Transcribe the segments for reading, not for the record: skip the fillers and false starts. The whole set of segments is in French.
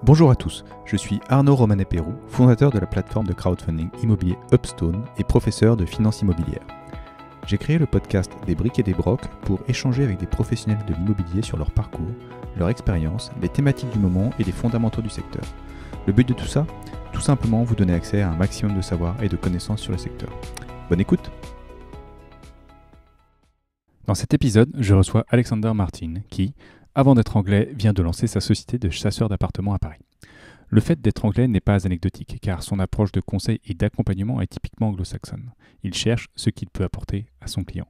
Bonjour à tous, je suis Arnaud Romanet-Pérou, fondateur de la plateforme de crowdfunding immobilier Upstone et professeur de finance immobilière. J'ai créé le podcast Des briques et des brocs pour échanger avec des professionnels de l'immobilier sur leur parcours, leur expérience, les thématiques du moment et les fondamentaux du secteur. Le but de tout ça ? Tout simplement vous donner accès à un maximum de savoir et de connaissances sur le secteur. Bonne écoute ! Dans cet épisode, je reçois Alexander Martin qui, avant d'être anglais, vient de lancer sa société de chasseurs d'appartements à Paris. Le fait d'être anglais n'est pas anecdotique, car son approche de conseil et d'accompagnement est typiquement anglo-saxonne. Il cherche ce qu'il peut apporter à son client.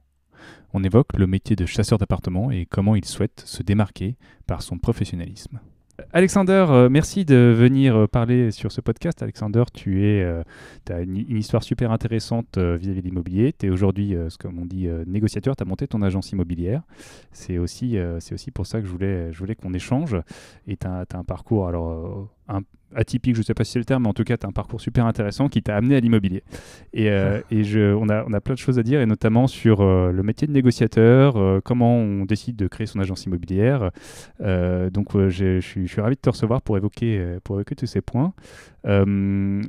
On évoque le métier de chasseur d'appartements et comment il souhaite se démarquer par son professionnalisme. Alexander, merci de venir parler sur ce podcast. Alexander, tu as une histoire super intéressante vis-à-vis de l'immobilier. Tu es aujourd'hui, comme on dit, négociateur. Tu as monté ton agence immobilière. C'est aussi pour ça que je voulais qu'on échange. Et tu as un parcours atypique, je ne sais pas si c'est le terme, mais en tout cas, tu as un parcours super intéressant qui t'a amené à l'immobilier. On a plein de choses à dire, et notamment sur le métier de négociateur, comment on décide de créer son agence immobilière. Je suis ravi de te recevoir pour évoquer tous ces points. Ton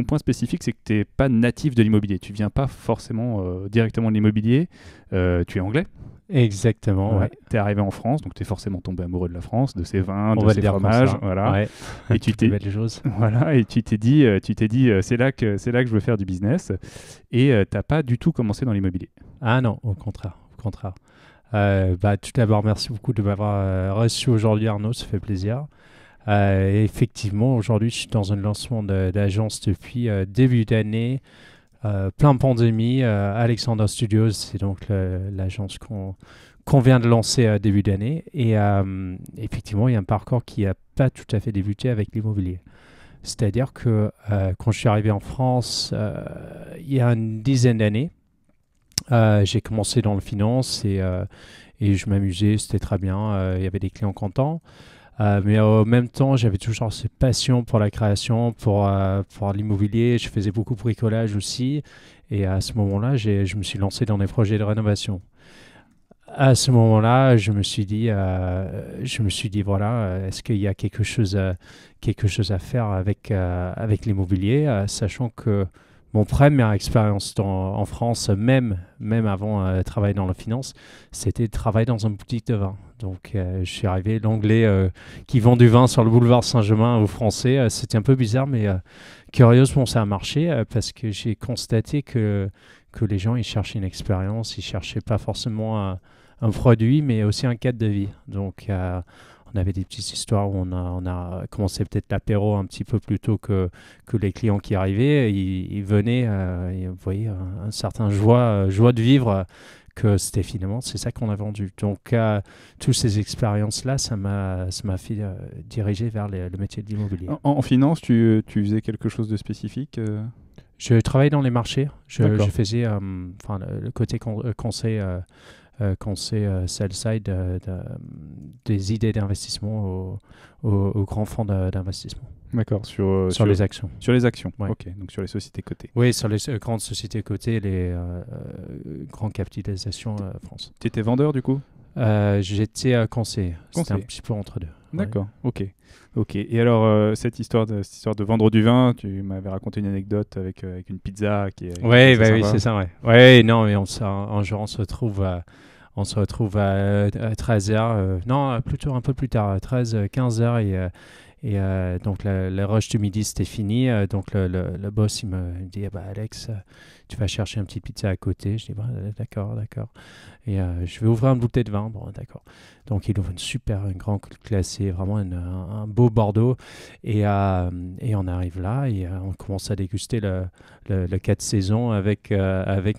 point spécifique, c'est que tu n'es pas natif de l'immobilier. Tu ne viens pas forcément directement de l'immobilier. Tu es anglais. Exactement, ouais. Tu es arrivé en France, donc tu es forcément tombé amoureux de la France, de ses vins, de ses fromages. Voilà. Ouais. Et tu t'es dit, c'est là que je veux faire du business. Et tu n'as pas du tout commencé dans l'immobilier. Ah non, au contraire. Tout d'abord, merci beaucoup de m'avoir reçu aujourd'hui, Arnaud, ça fait plaisir. Effectivement, aujourd'hui, je suis dans un lancement d'agence depuis début d'année. Plein pandémie, Alexander Studios, c'est donc l'agence qu'on vient de lancer début d'année. Et effectivement, il y a un parcours qui n'a pas tout à fait débuté avec l'immobilier. C'est-à-dire que quand je suis arrivé en France, il y a une dizaine d'années, j'ai commencé dans le finance et je m'amusais, c'était très bien, il y avait des clients contents. Mais en même temps, j'avais toujours cette passion pour la création, pour l'immobilier. Je faisais beaucoup de bricolage aussi. Et à ce moment-là, je me suis lancé dans des projets de rénovation. À ce moment-là, je me suis dit, voilà, est-ce qu'il y a quelque chose à faire avec l'immobilier, sachant que mon première expérience en France, même avant de travailler dans la finance, c'était de travailler dans une boutique de vin. Donc, je suis arrivé, l'anglais qui vend du vin sur le boulevard Saint-Germain aux Français. C'était un peu bizarre, mais curieusement, ça a marché parce que j'ai constaté que les gens, ils cherchaient une expérience, ils ne cherchaient pas forcément un produit, mais aussi un cadre de vie. Donc, on avait des petites histoires où on a commencé peut-être l'apéro un petit peu plus tôt que les clients qui arrivaient. Ils venaient, et vous voyez, un certain joie de vivre, que c'était finalement, c'est ça qu'on a vendu. Donc, toutes ces expériences-là, ça m'a fait diriger vers le métier de l'immobilier. En finance, tu faisais quelque chose de spécifique Je travaillais dans les marchés. Je faisais le côté conseil sell-side des idées d'investissement aux grands fonds d'investissement. D'accord, sur les actions. Sur les actions, ouais. Ok, donc sur les sociétés cotées. Oui, sur les grandes sociétés cotées, les grandes capitalisations France. Tu étais vendeur du coup ? J'étais conseiller. C'était un petit peu entre deux. D'accord, ouais. Ok. Et alors, cette histoire de vendre du vin, tu m'avais raconté une anecdote avec une pizza qui est... Oui, c'est ça, ouais. Oui, non, mais un jour, on se retrouve à 13h, non, plutôt un peu plus tard, 15h, et donc le rush du midi, c'était fini. Donc le boss, il me dit, Alex, tu vas chercher un petit pizza à côté. Je dis, d'accord. Et je vais ouvrir une bouteille de vin. Bon, d'accord. Donc il ouvre une grande classée, vraiment un beau Bordeaux. Et on arrive là et on commence à déguster le 4 saisons avec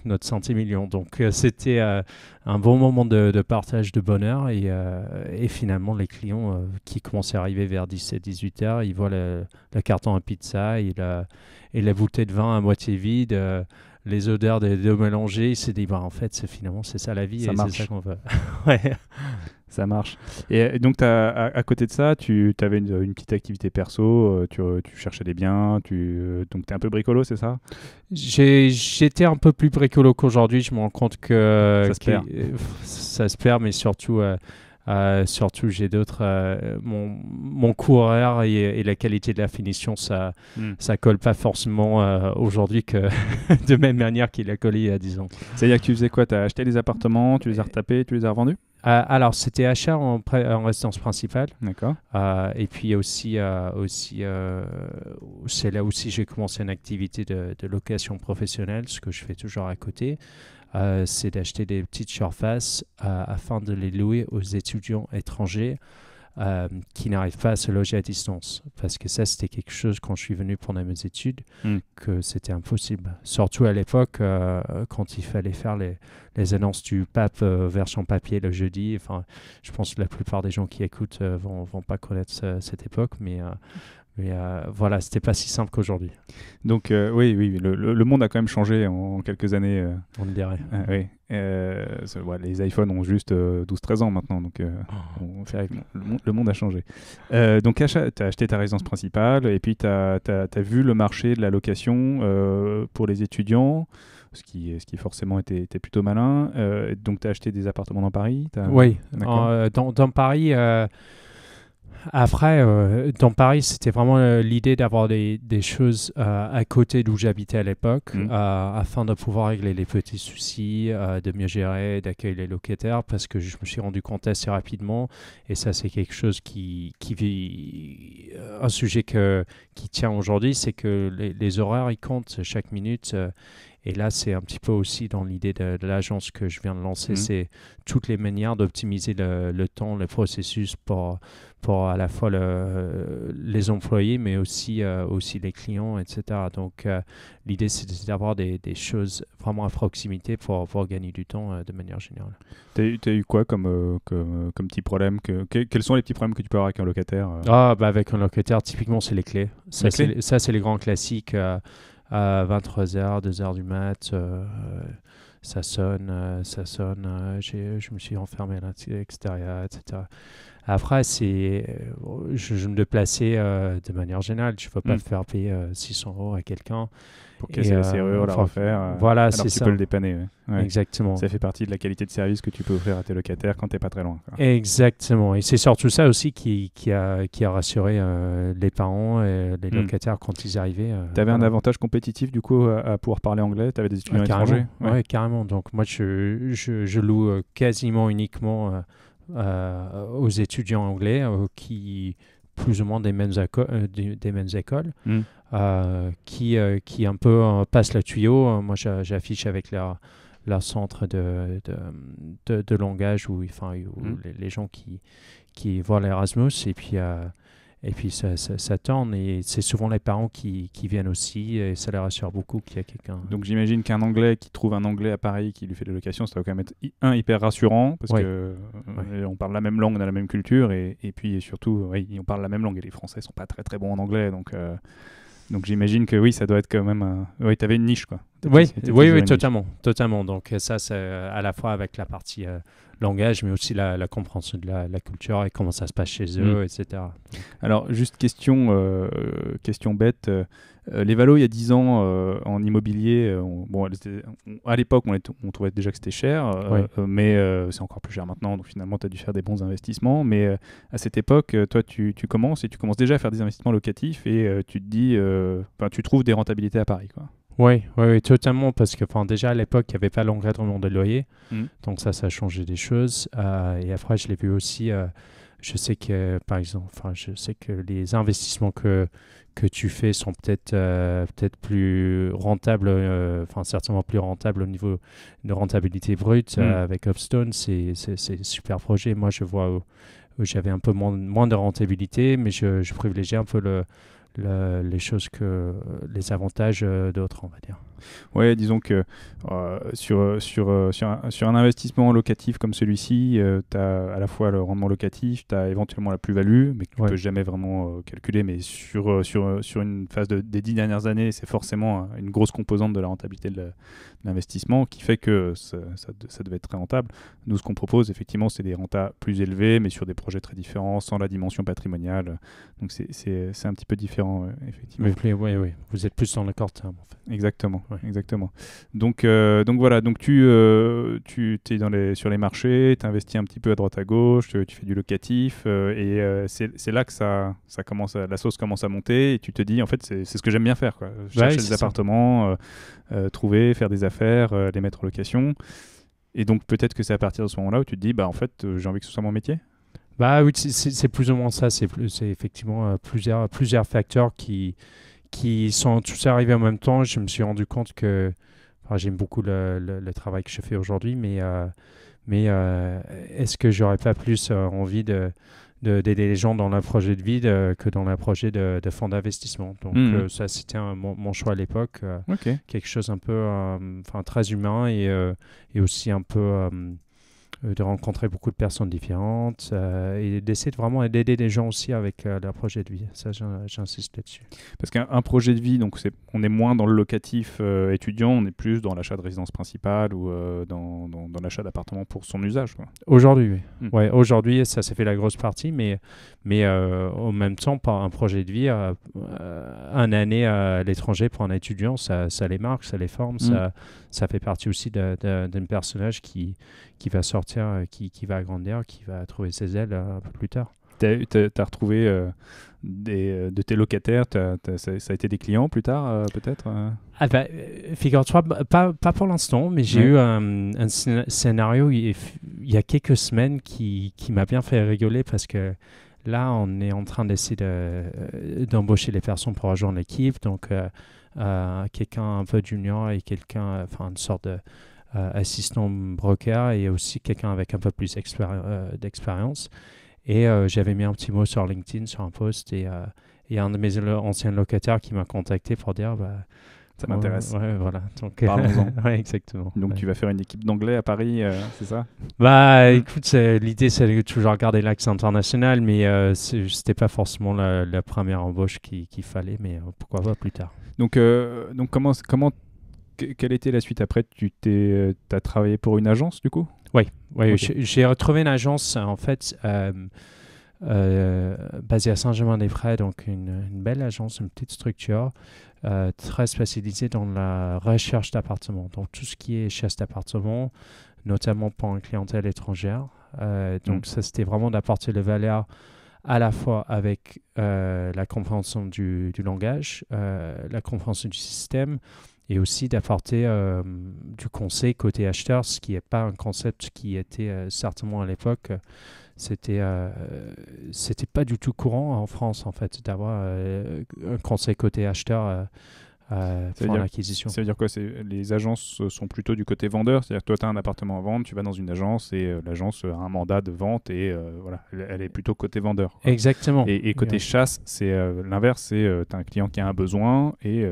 notre centimillion. Donc c'était un bon moment de partage de bonheur. Et finalement, les clients qui commençaient à arriver vers 17-18 heures, ils voient le carton à pizza et la bouteille de vin à moitié vide. Les odeurs des deux mélangées, il s'est dit, en fait, finalement, c'est ça la vie, ça et marche. c'est ça qu'on veut. Ouais. Ça marche. Et donc, à côté de ça, tu avais une petite activité perso, tu cherchais des biens, donc tu es un peu bricolo, c'est ça ? J'étais un peu plus bricolo qu'aujourd'hui. Je me rends compte que ça se perd, mais surtout, Surtout, j'ai d'autres. Mon coût horaire et la qualité de la finition, ça colle pas forcément aujourd'hui que de même manière qu'il a collé il y a 10 ans. C'est-à-dire que tu faisais quoi? Tu as acheté des appartements, tu les as retapés, tu les as revendus? Alors, c'était achat en résidence principale. D'accord. Et puis aussi, c'est là aussi j'ai commencé une activité de location professionnelle, ce que je fais toujours à côté. C'est d'acheter des petites surfaces afin de les louer aux étudiants étrangers qui n'arrivent pas à se loger à distance. Parce que ça, c'était quelque chose, quand je suis venu pendant mes études, que c'était impossible. Surtout à l'époque, quand il fallait faire les annonces du pape version papier le jeudi. Enfin, je pense que la plupart des gens qui écoutent vont pas connaître cette époque, mais voilà, c'était pas si simple qu'aujourd'hui. Donc oui, le monde a quand même changé en quelques années. On le dirait. Oui. Les iPhones ont juste 12-13 ans maintenant, donc le monde a changé. Donc tu as acheté ta résidence principale et puis tu as vu le marché de la location pour les étudiants, ce qui forcément était plutôt malin. Donc tu as acheté des appartements dans Paris? Oui, dans Paris... Après, dans Paris, c'était vraiment l'idée d'avoir des choses à côté d'où j'habitais à l'époque, afin de pouvoir régler les petits soucis, de mieux gérer, d'accueillir les locataires, parce que je me suis rendu compte assez rapidement, et ça c'est quelque chose un sujet qui tient aujourd'hui, c'est que les horaires, ils comptent chaque minute. Et là, c'est un petit peu aussi dans l'idée de l'agence que je viens de lancer, c'est toutes les manières d'optimiser le temps, le processus pour à la fois les employés, mais aussi les clients, etc. Donc, l'idée, c'est d'avoir des choses vraiment à proximité pour gagner du temps de manière générale. Tu as eu quoi comme petit problème quels sont les petits problèmes que tu peux avoir avec un locataire Avec un locataire, typiquement, c'est les clés. Ça, c'est les grands classiques. À 23h, 2h du mat, ça sonne, je me suis enfermé à l'extérieur, etc. Après, je me déplaçais de manière générale. Je ne veux pas faire payer 600 € à quelqu'un. Pour casser la serrure, la refaire. Voilà, alors c'est tu ça. peux le dépanner. Ouais. Exactement. Ça fait partie de la qualité de service que tu peux offrir à tes locataires quand tu n'es pas très loin. Quoi. Exactement. Et c'est surtout ça aussi qui a rassuré les parents et les locataires quand ils arrivaient. Tu avais un avantage compétitif du coup à pouvoir parler anglais? Tu avais des étudiants étrangers? Oui, carrément. Donc moi, je loue quasiment uniquement aux étudiants anglais qui plus ou moins des mêmes écoles. Qui un peu passent le tuyau. Moi, j'affiche avec leur centre de langage où les gens qui voient l'Erasmus et puis ça tourne et c'est souvent les parents qui viennent aussi et ça les rassure beaucoup qu'il y a quelqu'un. Donc j'imagine qu'un Anglais qui trouve un Anglais à Paris qui lui fait de la location, ça va quand même être hyper rassurant parce que on parle la même langue, on a la même culture et puis surtout on parle la même langue et les Français sont pas très très bons en anglais donc j'imagine que oui, ça doit être quand même tu avais une niche quoi. Oui, totalement. Donc ça c'est à la fois avec la partie langage, mais aussi la compréhension de la culture et comment ça se passe chez eux, etc. Alors, juste question bête. Les valos, il y a 10 ans, en immobilier, à l'époque, on trouvait déjà que c'était cher, mais c'est encore plus cher maintenant, donc finalement, tu as dû faire des bons investissements. Mais à cette époque, toi, tu commences déjà à faire des investissements locatifs et tu te dis, tu trouves des rentabilités à Paris, quoi. Oui, totalement, parce que déjà à l'époque, il n'y avait pas l'encadrement de loyer, donc ça a changé des choses. Et après, je l'ai vu aussi, je sais que, par exemple, les investissements que tu fais sont peut-être plus rentables, certainement plus rentables au niveau de rentabilité brute. Avec Upstone, c'est un super projet. Moi, je vois où j'avais un peu moins de rentabilité, mais je privilégiais un peu les choses les avantages d'autres, on va dire. Ouais, disons que sur un investissement locatif comme celui-ci, tu as à la fois le rendement locatif, tu as éventuellement la plus-value, mais que tu ne peux jamais vraiment calculer. Mais sur une phase des 10 dernières années, c'est forcément une grosse composante de la rentabilité de l'investissement qui fait que ça devait être très rentable. Nous, ce qu'on propose, effectivement, c'est des rentas plus élevés, mais sur des projets très différents, sans la dimension patrimoniale. Donc, c'est un petit peu différent, effectivement. Oui, vous êtes plus dans le court terme, en fait. Exactement. Ouais. Exactement. Donc voilà, donc tu es sur les marchés, tu investis un petit peu à droite à gauche, tu fais du locatif, c'est là que ça commence la sauce commence à monter, et tu te dis, en fait, c'est ce que j'aime bien faire, quoi. Chercher des appartements, trouver, faire des affaires, les mettre en location. Et donc peut-être que c'est à partir de ce moment-là où tu te dis, bah en fait, j'ai envie que ce soit mon métier. Bah oui, c'est plus ou moins ça. C'est effectivement plusieurs facteurs qui sont tous arrivés en même temps. Je me suis rendu compte que j'aime beaucoup le travail que je fais aujourd'hui, mais est-ce que j'aurais pas plus envie d'aider les gens dans un projet de vie que dans un projet de fonds d'investissement. Donc ça, c'était mon choix à l'époque. Quelque chose un peu très humain et aussi un peu de rencontrer beaucoup de personnes différentes et d'essayer de vraiment d'aider les gens aussi avec leur projet de vie. Ça, j'insiste là-dessus. Parce qu'un projet de vie, donc on est moins dans le locatif étudiant, on est plus dans l'achat de résidence principale ou dans l'achat d'appartements pour son usage, quoi. Aujourd'hui, oui. Ouais, aujourd'hui, ça s'est fait la grosse partie, mais en même temps, par un projet de vie, une année à l'étranger pour un étudiant, ça les marque, ça les forme, ça fait partie aussi d'un personnage qui va sortir, qui va grandir, qui va trouver ses ailes un peu plus tard. T'as retrouvé de tes locataires, ça a été des clients plus tard, peut-être Figure-toi, pas pour l'instant, mais j'ai eu un scénario il y a quelques semaines qui m'a bien fait rigoler parce que là, on est en train d'essayer d'embaucher les personnes pour rejoindre l'équipe. Donc, quelqu'un un peu junior et quelqu'un, une sorte de assistant broker et aussi quelqu'un avec un peu plus d'expérience. Et j'avais mis un petit mot sur LinkedIn, sur un post, et un de mes anciens locataires qui m'a contacté pour dire ça m'intéresse. Ouais, voilà. Donc, parlons-en. Ouais, exactement. Donc tu vas faire une équipe d'anglais à Paris, c'est ça? Écoute, l'idée c'est de toujours garder l'axe international, mais c'était pas forcément la première embauche qu'il fallait, mais pourquoi pas plus tard. Donc quelle était la suite après? T'as travaillé pour une agence du coup? Oui, Okay. J'ai retrouvé une agence en fait basée à Saint-Germain-des-Prés, donc une belle agence, une petite structure très spécialisée dans la recherche d'appartements. Donc tout ce qui est chasse d'appartements, notamment pour une clientèle étrangère. Donc ça, c'était vraiment d'apporter le valeur à la fois avec la compréhension du langage, la compréhension du système, et aussi d'apporter du conseil côté acheteur, ce qui n'est pas un concept qui était certainement à l'époque, c'était pas du tout courant en France en fait d'avoir un conseil côté acheteur pour l'acquisition. Ça veut dire quoi? Les agences sont plutôt du côté vendeur, c'est-à-dire que toi tu as un appartement à vendre, tu vas dans une agence et l'agence a un mandat de vente et voilà, elle est plutôt côté vendeur, quoi. Exactement. Et côté chasse, c'est l'inverse, c'est tu as un client qui a un besoin et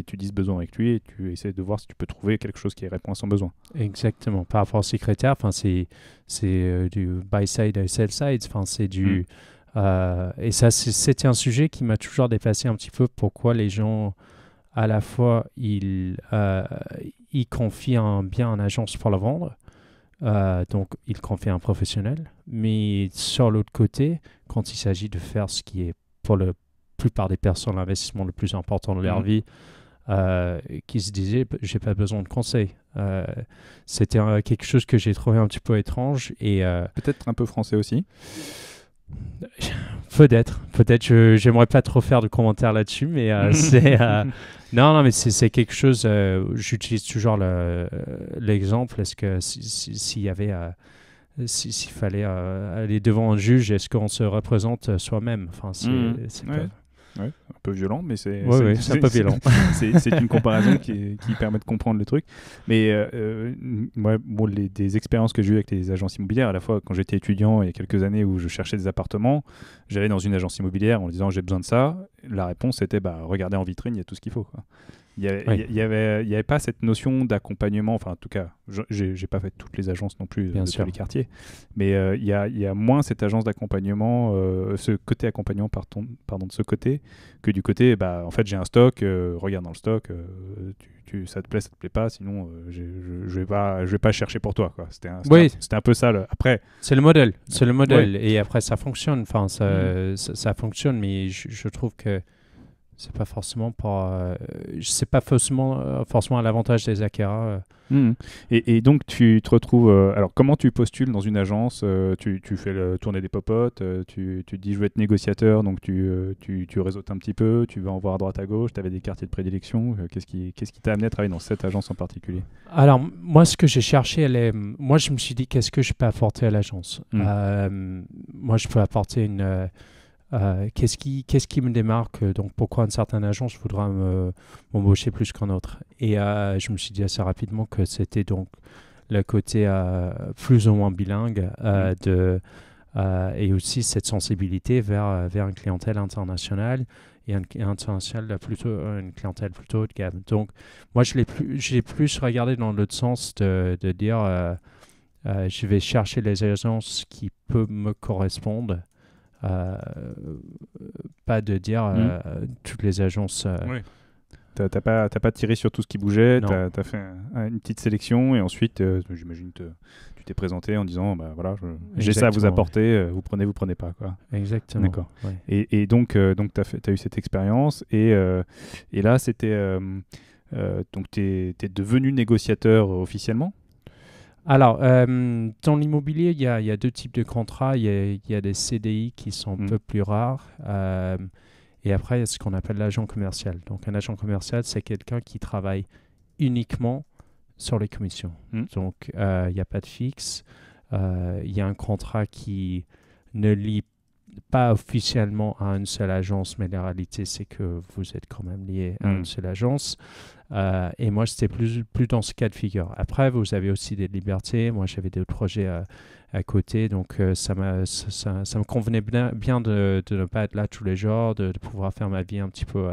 tu dis ce besoin avec lui et tu essaies de voir si tu peux trouver quelque chose qui répond à son besoin. Exactement. Par rapport au secrétaire, c'est du buy-side et sell-side. C'est du... et ça, c'était un sujet qui m'a toujours dépassé un petit peu. Pourquoi les gens, à la fois, ils confient un bien en agence pour le vendre. Donc, ils confient un professionnel. Mais sur l'autre côté, quand il s'agit de faire ce qui est pour la plupart des personnes l'investissement le plus important de leur vie, qui se disaient j'ai pas besoin de conseils. C'était quelque chose que j'ai trouvé un petit peu étrange et peut-être un peu français aussi. Peut-être j'aimerais pas trop faire de commentaires là-dessus, mais c'est non mais c'est quelque chose, j'utilise toujours l'exemple. Est-ce que s'il y avait s'il fallait aller devant un juge, est-ce qu'on se représente soi-même? C'est pas... Ouais, un peu violent, mais c'est un peu violent. C'est une comparaison qui permet de comprendre le truc. Mais des expériences que j'ai eues avec les agences immobilières, à la fois quand j'étais étudiant il y a quelques années où je cherchais des appartements, j'allais dans une agence immobilière en disant j'ai besoin de ça. La réponse était regardez en vitrine, il y a tout ce qu'il faut, quoi. Il y avait pas cette notion d'accompagnement, enfin en tout cas j'ai pas fait toutes les agences non plus de tous les quartiers, mais il y a moins cette agence d'accompagnement, ce côté accompagnement pardon, de ce côté, que du côté en fait j'ai un stock, regarde dans le stock, ça te plaît pas, sinon je vais pas chercher pour toi, quoi. C'était un peu ça après c'est le modèle et après ça fonctionne, ça fonctionne, mais je trouve que C'est pas forcément forcément à l'avantage des acquéreurs. Mhm. Et donc, tu te retrouves. Alors, comment tu postules dans une agence? Tu fais tourner des popotes, tu te dis je veux être négociateur, donc tu réseautes un petit peu, tu vas en voir à droite à gauche, tu avais des quartiers de prédilection. Qu'est-ce qui t'a amené à travailler dans cette agence en particulier? Alors, moi, ce que j'ai cherché, moi, je me suis dit, qu'est-ce que je peux apporter à l'agence? Moi, je peux apporter qu'est-ce qui me démarque? Donc, pourquoi une certaine agence voudra m'embaucher plus qu'un autre? Et je me suis dit assez rapidement que c'était donc le côté plus ou moins bilingue et aussi cette sensibilité vers une clientèle internationale et une clientèle plutôt haut de gamme. Donc, moi, j'ai plus regardé dans l'autre sens de dire je vais chercher les agences qui peuvent me correspondre. Pas de dire toutes les agences. Oui. T'as pas tiré sur tout ce qui bougeait, Non. t'as fait une petite sélection et ensuite, j'imagine, tu t'es présenté en disant bah voilà, j'ai ça à vous apporter, vous prenez pas quoi. Exactement. D'accord. Ouais. Et donc t'as eu cette expérience et là c'était donc t'es devenu négociateur officiellement. Alors, dans l'immobilier, il y a deux types de contrats. Il y a des CDI qui sont un peu plus rares. Et après, il y a ce qu'on appelle l'agent commercial. Donc, un agent commercial, c'est quelqu'un qui travaille uniquement sur les commissions. Donc, il n'y a pas de fixe. Il y a un contrat qui ne lie pas officiellement à une seule agence, mais la réalité, c'est que vous êtes quand même lié à une seule agence. Et moi, c'était plus dans ce cas de figure. Après, vous avez aussi des libertés. Moi, j'avais des projets à côté, donc ça me convenait bien de ne pas être là tous les jours, de pouvoir faire ma vie un petit peu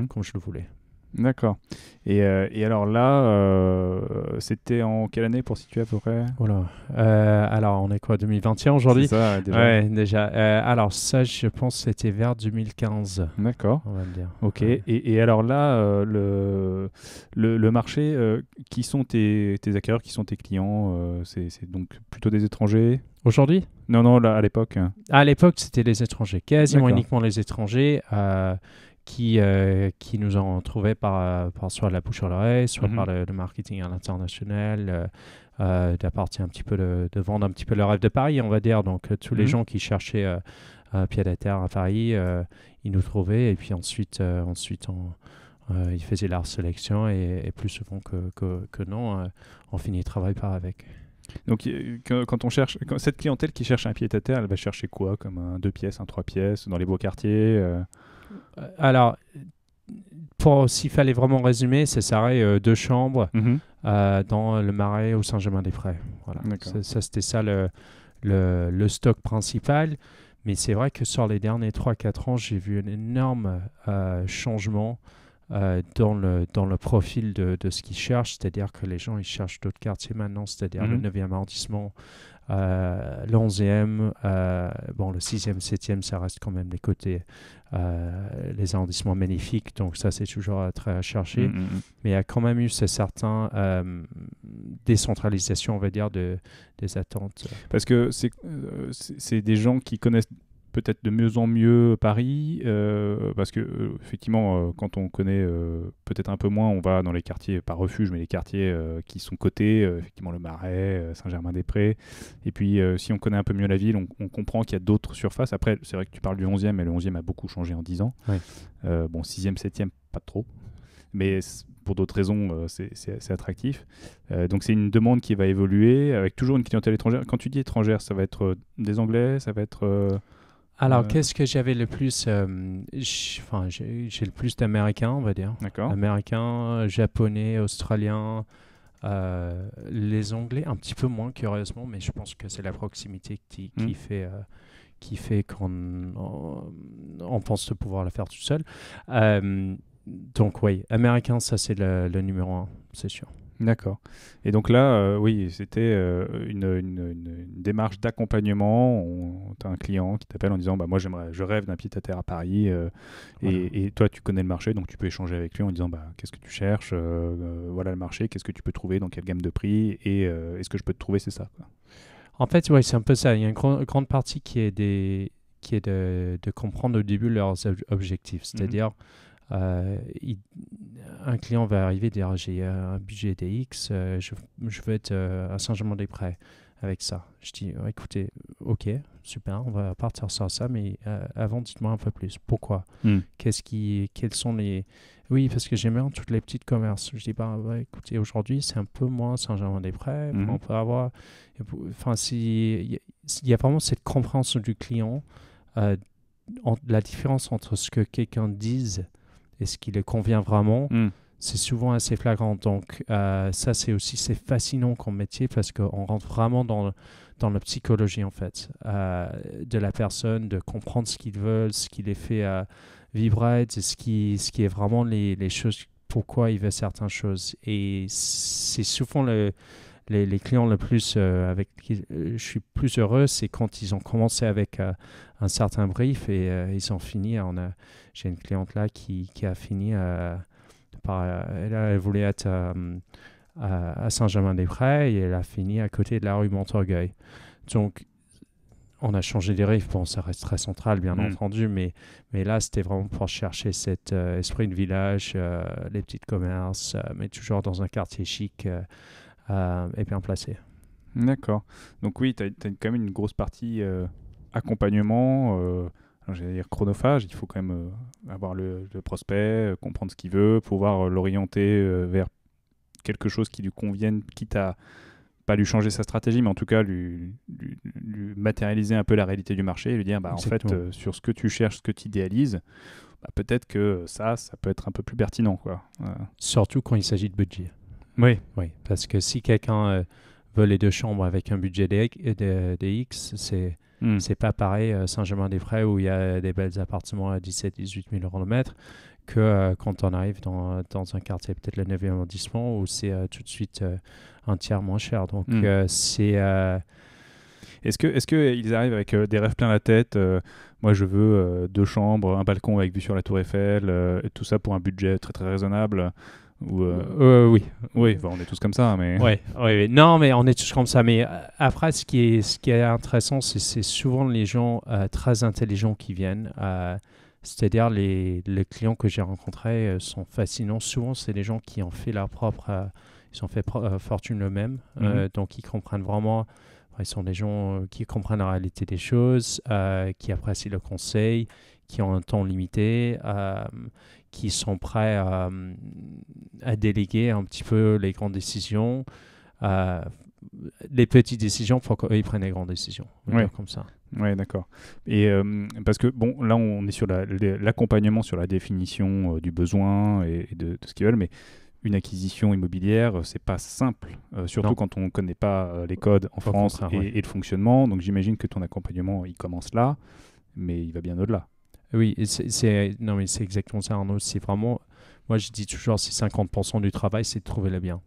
comme je le voulais. D'accord. Et alors là, c'était en quelle année pour situer à peu près? Voilà. Alors, on est quoi, 2021 aujourd'hui? C'est ça, déjà. Ouais, déjà. Alors, ça, je pense que c'était vers 2015. D'accord. On va le dire. Ok. Ouais. Et alors là, le marché, qui sont tes acquéreurs, qui sont tes clients? C'est donc plutôt des étrangers? Aujourd'hui? Non, là, à l'époque. À l'époque, c'était les étrangers. Quasiment D'accord. uniquement les étrangers. Qui nous ont trouvé par soit la bouche à l'oreille, soit par le marketing à l'international, d'apporter un petit peu de vendre un petit peu le rêve de Paris, on va dire. Donc, tous les gens qui cherchaient pied à terre à Paris, ils nous trouvaient. Et puis ensuite ils faisaient leur sélection et plus souvent que non, on finit le travail par avec. Donc, quand on cherche, cette clientèle qui cherche un pied à terre, elle va chercher quoi? Comme un 2 pièces, un 3 pièces, dans les beaux quartiers? Alors, s'il fallait vraiment résumer, ça serait 2 chambres dans le Marais au Saint-Germain-des-Prés. Voilà. Ça, c'était ça le stock principal. Mais c'est vrai que sur les derniers 3-4 ans, j'ai vu un énorme changement dans le profil de ce qu'ils cherchent. C'est-à-dire que les gens ils cherchent d'autres quartiers maintenant, c'est-à-dire le 9e arrondissement, le 11e, le 6e, 7e, ça reste quand même les côtés, les arrondissements magnifiques, donc ça c'est toujours très à chercher. Mais il y a quand même eu ce certain décentralisation, on va dire, des attentes. Parce que c'est des gens qui connaissent peut-être de mieux en mieux Paris, parce que effectivement, quand on connaît peut-être un peu moins, on va dans les quartiers, pas refuge, mais les quartiers qui sont cotés, effectivement le Marais, Saint-Germain-des-Prés. Et puis, si on connaît un peu mieux la ville, on comprend qu'il y a d'autres surfaces. Après, c'est vrai que tu parles du 11e, mais le 11e a beaucoup changé en 10 ans. Oui. 6e, 7e, pas trop. Mais pour d'autres raisons, c'est attractif. Donc, c'est une demande qui va évoluer avec toujours une clientèle étrangère. Quand tu dis étrangère, ça va être des Anglais, ça va être... Alors, qu'est-ce que j'avais le plus j'ai le plus d'Américains, on va dire. D'accord. Américains, Japonais, Australiens, les Anglais, un petit peu moins, curieusement, mais je pense que c'est la proximité qui fait qu'on pense pouvoir le faire tout seul. Donc, oui, Américains, ça, c'est le numéro 1, c'est sûr. D'accord. Et donc là, oui, c'était une démarche d'accompagnement. Tu as un client qui t'appelle en disant bah, moi, je rêve d'un pied-à-terre à Paris. Voilà. Et toi, tu connais le marché, donc tu peux échanger avec lui en disant bah, qu'est-ce que tu cherches, voilà le marché, qu'est-ce que tu peux trouver, dans quelle gamme de prix, et est-ce que je peux te trouver, c'est ça, quoi. En fait, oui, c'est un peu ça. Il y a une grande partie qui est de comprendre au début leurs objectifs. C'est-à-dire, un client va arriver et dire j'ai un budget DX, je veux être à Saint-Germain-des-Prés avec ça. Je dis écoutez, ok, super, on va partir sur ça, mais avant dites-moi un peu plus. Pourquoi quels sont les... Oui, parce que j'aime bien toutes les petites commerces. Je dis écoutez, aujourd'hui c'est un peu moins Saint-Germain-des-Prés. On peut avoir... Enfin, il y a vraiment cette compréhension du client, la différence entre ce que quelqu'un dise et ce qui lui convient vraiment, c'est souvent assez flagrant. Donc, ça, c'est fascinant comme métier parce qu'on rentre vraiment dans la psychologie, en fait, de la personne, de comprendre ce qu'ils veulent, ce qui les fait vibrer, ce qui est vraiment les choses, pourquoi ils veulent certaines choses. Et c'est souvent les clients le plus avec qui je suis plus heureux, c'est quand ils ont commencé avec un certain brief et ils ont fini. J'ai une cliente là qui a fini elle voulait être à Saint-Germain-des-Prés et elle a fini à côté de la rue Montorgueil. Donc on a changé les rives. Bon, ça reste très central, bien entendu, mais là, c'était vraiment pour chercher cet esprit de village, les petits commerces, mais toujours dans un quartier chic et bien placé. D'accord. Donc oui, tu as quand même une grosse partie accompagnement, j'allais dire chronophage. Il faut quand même avoir le prospect, comprendre ce qu'il veut, pouvoir l'orienter vers quelque chose qui lui convienne, quitte à pas lui changer sa stratégie, mais en tout cas lui matérialiser un peu la réalité du marché et lui dire en fait, sur ce que tu cherches, ce que tu idéalises, peut-être que ça peut être un peu plus pertinent, quoi. Surtout quand il s'agit de budget. Oui, parce que si quelqu'un veut les 2 chambres avec un budget DX, c'est pas pareil Saint-Germain-des-Prés où il y a des belles appartements à 17-18 000 euros le mètre que quand on arrive dans un quartier, peut-être le 9e arrondissement, où c'est tout de suite un tiers moins cher. Donc c'est... Est-ce qu'ils arrivent avec des rêves plein la tête moi je veux 2 chambres, un balcon avec vue sur la Tour Eiffel, et tout ça pour un budget très très raisonnable oui. Oui, on est tous comme ça, mais... Oui. Non, mais on est tous comme ça. Mais après, ce qui est intéressant, c'est souvent les gens très intelligents qui viennent. C'est-à-dire les clients que j'ai rencontrés sont fascinants. Souvent, c'est des gens qui ont fait leur propre... ils ont fait fortune eux-mêmes. Donc, ils comprennent vraiment... Ils sont des gens qui comprennent la réalité des choses, qui apprécient le conseil, qui ont un temps limité, qui sont prêts à déléguer un petit peu les grandes décisions. Les petites décisions, pour qu'ils prennent les grandes décisions. Comme ça. Oui, d'accord. Et parce que, bon, là, on est sur l'accompagnement, sur la définition du besoin et de ce qu'ils veulent, mais une acquisition immobilière, c'est pas simple, surtout quand on ne connaît pas les codes en France et le fonctionnement. Donc, j'imagine que ton accompagnement, il commence là, mais il va bien au-delà. Oui, c'est exactement ça, Arnaud. C'est vraiment, moi je dis toujours, c'est 50% du travail, c'est de trouver le bien.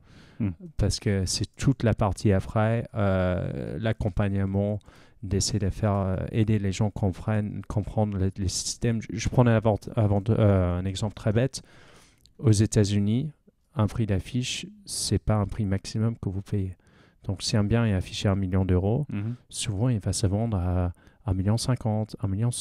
Parce que c'est toute la partie après, l'accompagnement, d'essayer de faire aider les gens comprendre les systèmes. Je prenais un exemple très bête. Aux États-Unis, un prix d'affiche, c'est pas un prix maximum que vous payez. Donc, si un bien est affiché à 1 million d'euros, souvent il va se vendre à 1,50 million, 1,1 million.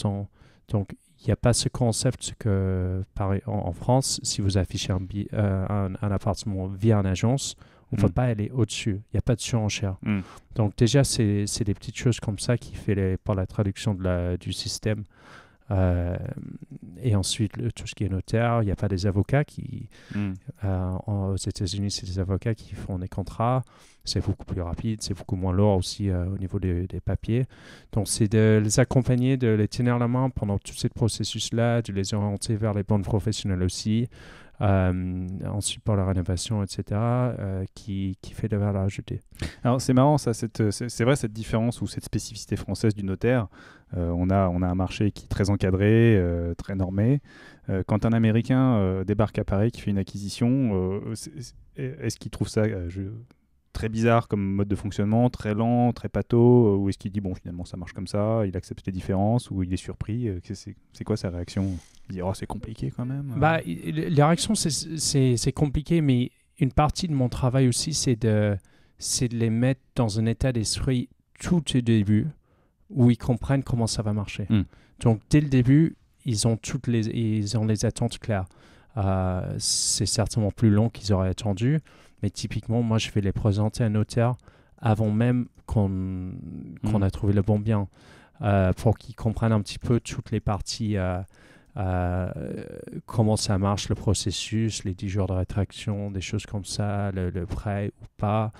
Donc, il n'y a pas ce concept que, en France, si vous affichez un appartement via une agence, on ne peut pas aller au-dessus. Il n'y a pas de surenchère. Donc, déjà, c'est des petites choses comme ça qui fait par la traduction du système. Et ensuite, tout ce qui est notaire, il n'y a pas des avocats qui... aux États-Unis, c'est des avocats qui font des contrats. C'est beaucoup plus rapide, c'est beaucoup moins lourd aussi au niveau des papiers. Donc, c'est de les accompagner, de les tenir la main pendant tout ce processus-là, de les orienter vers les bons professionnels aussi. Ensuite, pour la rénovation, etc., qui fait de la valeur ajoutée. Alors, c'est marrant, ça, c'est vrai, cette différence ou cette spécificité française du notaire. On a un marché qui est très encadré, très normé. Quand un Américain débarque à Paris, qui fait une acquisition, est-ce qu'il trouve ça très bizarre comme mode de fonctionnement, très lent, très pâteau, ou est-ce qu'il dit, bon, finalement, ça marche comme ça, il accepte les différences, ou il est surpris? C'est quoi sa réaction? Il dit, oh, c'est compliqué quand même. La réaction, c'est compliqué, mais une partie de mon travail aussi, c'est de les mettre dans un état d'esprit tout au début, où ils comprennent comment ça va marcher. Donc, dès le début, ils ont les attentes claires. c'est certainement plus long qu'ils auraient attendu. Mais typiquement, moi, je vais les présenter à un notaire avant même qu'on a trouvé le bon bien, pour qu'ils comprennent un petit peu toutes les parties, comment ça marche, le processus, les 10 jours de rétraction, des choses comme ça, le prêt ou pas.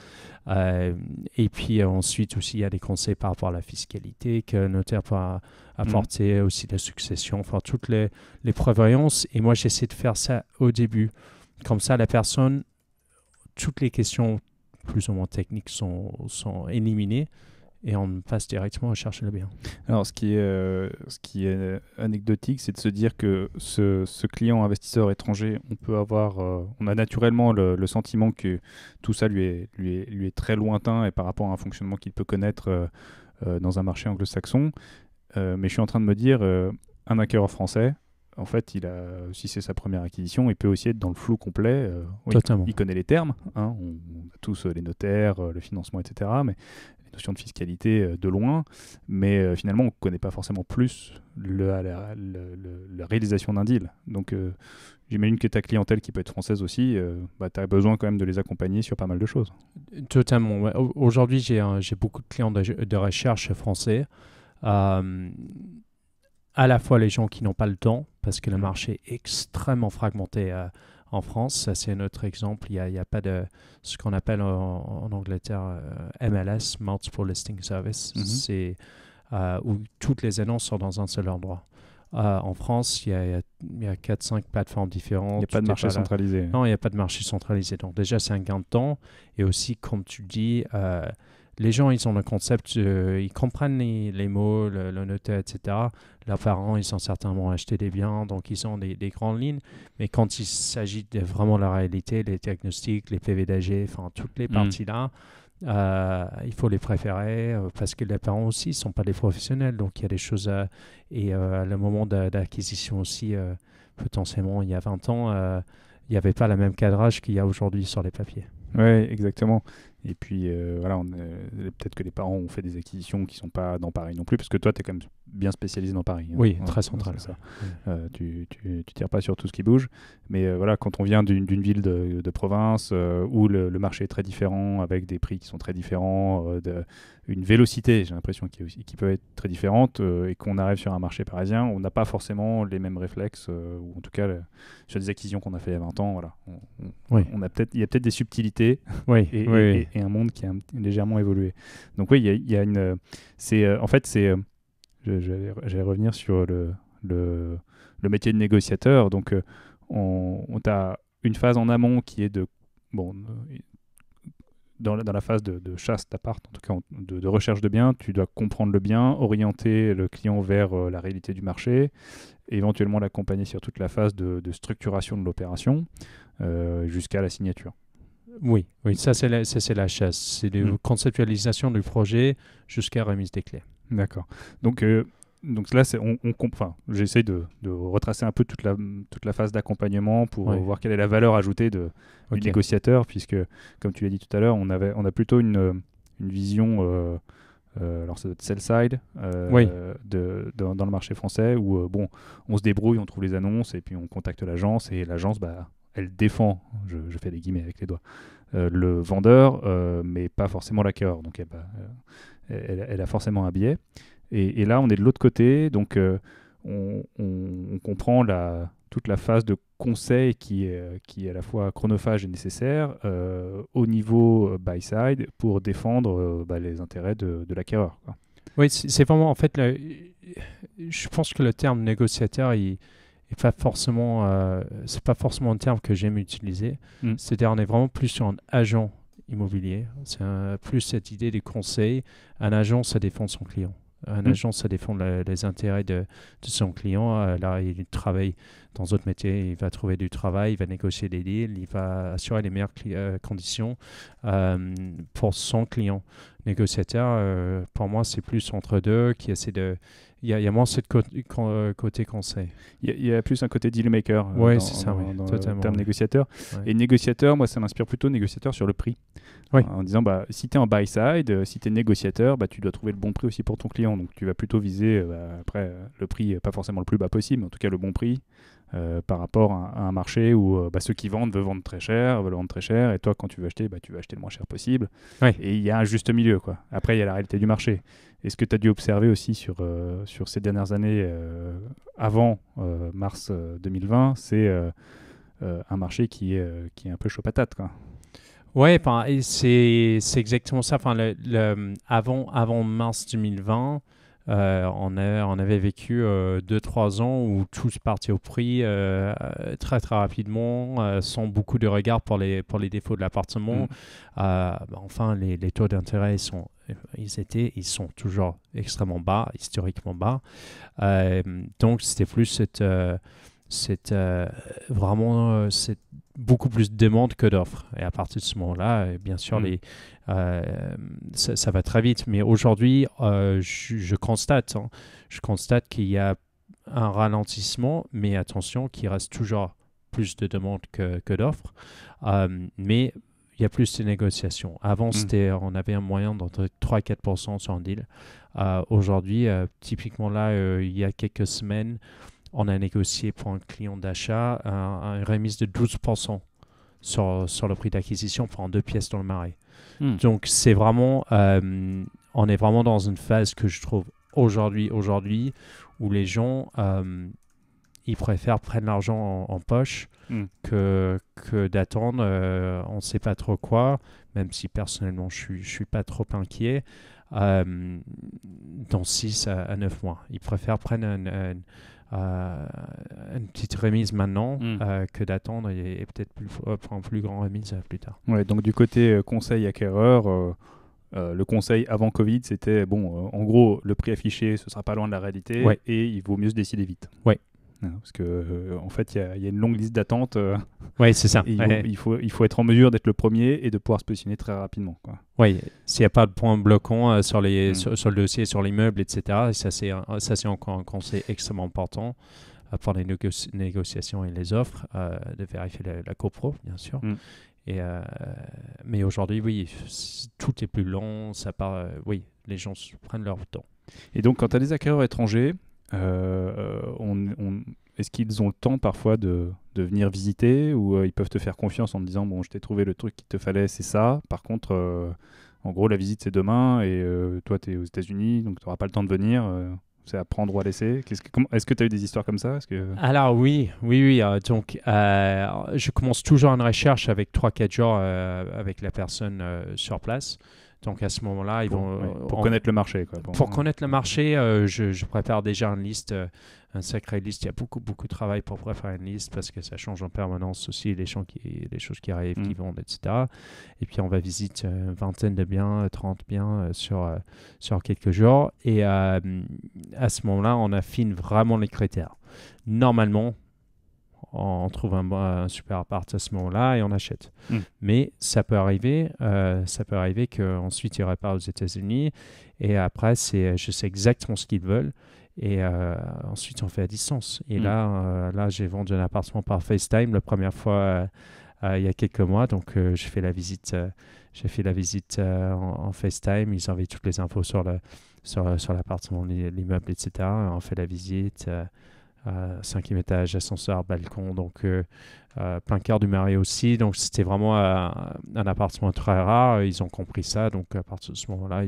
Et puis ensuite aussi, il y a des conseils par rapport à la fiscalité que le notaire peut apporter, aussi la succession, enfin toutes les prévoyances. Et moi, j'essaie de faire ça au début. Comme ça, la personne, toutes les questions plus ou moins techniques sont éliminées et on passe directement à chercher le bien. Alors, ce qui est anecdotique, c'est de se dire que ce client investisseur étranger, on a naturellement le sentiment que tout ça lui est très lointain et par rapport à un fonctionnement qu'il peut connaître dans un marché anglo-saxon. Mais je suis en train de me dire, un acquéreur français, en fait, si c'est sa première acquisition, il peut aussi être dans le flou complet. Oui, il connaît les termes, hein, on a tous les notaires, le financement, etc. Mais les notions de fiscalité de loin. Mais finalement, on ne connaît pas forcément plus la réalisation d'un deal. Donc, j'imagine que ta clientèle qui peut être française aussi, tu as besoin quand même de les accompagner sur pas mal de choses. Totalement. Ouais. Aujourd'hui, j'ai beaucoup de clients de recherche français. À la fois les gens qui n'ont pas le temps, parce que le marché est extrêmement fragmenté en France. Ça, c'est un autre exemple. Il n'y a pas de ce qu'on appelle en Angleterre MLS, Multiple Listing Service. C'est où toutes les annonces sont dans un seul endroit. En France, il y a 4-5 plateformes différentes. Il n'y a pas de marché centralisé. Non, il n'y a pas de marché centralisé. Donc déjà, c'est un gain de temps. Et aussi, comme tu dis, les gens, ils ont le concept, ils comprennent les mots, le notaire, etc. Leurs parents, ils ont certainement acheté des biens, donc ils ont des grandes lignes. Mais quand il s'agit de vraiment la réalité, les diagnostics, les PV d'AG, enfin toutes les parties-là, il faut les préférer parce que les parents aussi ne sont pas des professionnels. Donc il y a des choses et le moment d'acquisition aussi, potentiellement il y a 20 ans, il n'y avait pas le même cadrage qu'il y a aujourd'hui sur les papiers. Oui, exactement. Et puis, voilà, peut-être que les parents ont fait des acquisitions qui ne sont pas dans Paris non plus, parce que toi, tu es quand même bien spécialisé dans Paris. Hein. Oui, très central. Ça. Tu tires pas sur tout ce qui bouge. Mais voilà, quand on vient d'une ville de province où le marché est très différent, avec des prix qui sont très différents, une vélocité, j'ai l'impression, qui peut être très différente, et qu'on arrive sur un marché parisien, on n'a pas forcément les mêmes réflexes, ou en tout cas, sur des acquisitions qu'on a fait il y a 20 ans, voilà. Il y a peut-être des subtilités. Oui, et un monde qui a légèrement évolué. Donc oui, il y a une... en fait, j'allais revenir sur le métier de négociateur. Donc, on a une phase en amont qui est dans la phase de chasse d'appart, en tout cas de recherche de biens. Tu dois comprendre le bien, orienter le client vers la réalité du marché, éventuellement l'accompagner sur toute la phase de structuration de l'opération jusqu'à la signature. Oui, ça c'est la chasse. C'est la conceptualisation du projet jusqu'à remise des clés. D'accord. Donc là, j'essaie de retracer un peu toute la phase d'accompagnement pour voir quelle est la valeur ajoutée du négociateur, puisque, comme tu l'as dit tout à l'heure, on a plutôt une vision... alors ça doit être sell-side dans le marché français où on se débrouille, on trouve les annonces et puis on contacte l'agence et l'agence elle défend, je fais des guillemets avec les doigts, le vendeur, mais pas forcément l'acquéreur. Donc elle a forcément un biais. Et là, on est de l'autre côté, donc on comprend toute la phase de conseil qui est à la fois chronophage et nécessaire au niveau buy-side pour défendre les intérêts de l'acquéreur, quoi. Oui, c'est vraiment, en fait, je pense que le terme négociateur, c'est pas forcément un terme que j'aime utiliser. C'est-à-dire, on est vraiment plus sur un agent immobilier. C'est plus cette idée des conseils. Un agent, ça défend son client. Un agent, ça défend les intérêts de son client. Là, il travaille dans d'autres métiers. Il va trouver du travail, il va négocier des deals, il va assurer les meilleures conditions pour son client. Négociateur, pour moi, c'est plus entre deux qui essaie de... Il y a moins ce côté conseil. Il y a plus un côté dealmaker c'est ça, dans totalement, le terme négociateur. Ouais. Et négociateur, moi, ça m'inspire plutôt négociateur sur le prix. Oui. En disant, si tu es en buy side, si tu es négociateur, tu dois trouver le bon prix aussi pour ton client. Donc, tu vas plutôt viser, après, le prix, pas forcément le plus bas possible, mais en tout cas le bon prix. par rapport à un marché où ceux qui vendent veulent vendre très cher, et toi, quand tu veux acheter, tu vas acheter le moins cher possible. Ouais. Et il y a un juste milieu, quoi. Après, il y a la réalité du marché. Et ce que tu as dû observer aussi sur ces dernières années, avant mars 2020, c'est un marché qui est un peu chaud patate, quoi. Ouais, et c'est exactement ça. Avant mars 2020, on avait vécu 2-3 ans où tout se partait au prix très très rapidement, sans beaucoup de regard pour les défauts de l'appartement. Enfin, les taux d'intérêt ils sont toujours extrêmement bas, historiquement bas. Donc c'était plus vraiment c'est beaucoup plus de demande que d'offres. Et à partir de ce moment-là, bien sûr, ça va très vite. Mais aujourd'hui, je constate qu'il y a un ralentissement, mais attention, qu'il reste toujours plus de demandes que d'offres. Mais il y a plus de négociations. Avant, on avait un moyen d'entre 3-4% sur un deal. Aujourd'hui, typiquement là, il y a quelques semaines, on a négocié pour un client d'achat une remise de 12% sur le prix d'acquisition pour 2 pièces dans le Marais. Donc, c'est vraiment, on est vraiment dans une phase que je trouve aujourd'hui où les gens, ils préfèrent prendre l'argent en poche que d'attendre. On ne sait pas trop quoi, même si personnellement, je ne suis pas trop inquiet. Dans 6 à 9 mois. Ils préfèrent prendre une petite remise maintenant que d'attendre et peut-être pour une plus grande remise plus tard. Ouais, donc du côté conseil acquéreur, le conseil avant Covid, c'était en gros, le prix affiché, ce sera pas loin de la réalité et il vaut mieux se décider vite. Ouais. Parce que en fait, il y a une longue liste d'attente. Oui, c'est ça. Il faut être en mesure d'être le premier et de pouvoir se positionner très rapidement, quoi. Oui, s'il n'y a pas de point bloquant sur le dossier, sur l'immeuble, etc., ça c'est encore un conseil extrêmement important pour les négociations et les offres, de vérifier la copro, bien sûr. Mais aujourd'hui, oui, tout est plus long, ça part, les gens prennent leur temps. Et donc, quand tu as des acquéreurs étrangers, est-ce qu'ils ont le temps parfois de venir visiter ou ils peuvent te faire confiance en te disant je t'ai trouvé le truc qu'il te fallait, c'est ça. Par contre, en gros, la visite c'est demain et toi tu es aux États-Unis donc tu n'auras pas le temps de venir. C'est à prendre ou à laisser. Est-ce que tu as eu des histoires comme ça? Alors oui. Donc, je commence toujours une recherche avec 3-4 jours avec la personne sur place. Donc à ce moment-là, pour connaître le marché, quoi. Pour connaître le marché, je prépare déjà une liste, une sacrée liste. Il y a beaucoup de travail pour préparer une liste parce que ça change en permanence aussi, les choses qui arrivent, qui vendent, etc. Et puis on va visiter une vingtaine de biens, 30 biens sur quelques jours. Et à ce moment-là, on affine vraiment les critères. Normalement, on trouve un super appart à ce moment-là et on achète. Mais ça peut arriver qu'ensuite ils repartent aux États-Unis et après je sais exactement ce qu'ils veulent et ensuite on fait à distance. Et là j'ai vendu un appartement par FaceTime la première fois il y a quelques mois, donc j'ai fait la visite en FaceTime. Ils envoient toutes les infos sur l'appartement, l'immeuble, etc. On fait la visite. 5e étage, ascenseur, balcon, donc plein cœur du Marais aussi. Donc c'était vraiment un appartement très rare. Ils ont compris ça. Donc à partir de ce moment-là,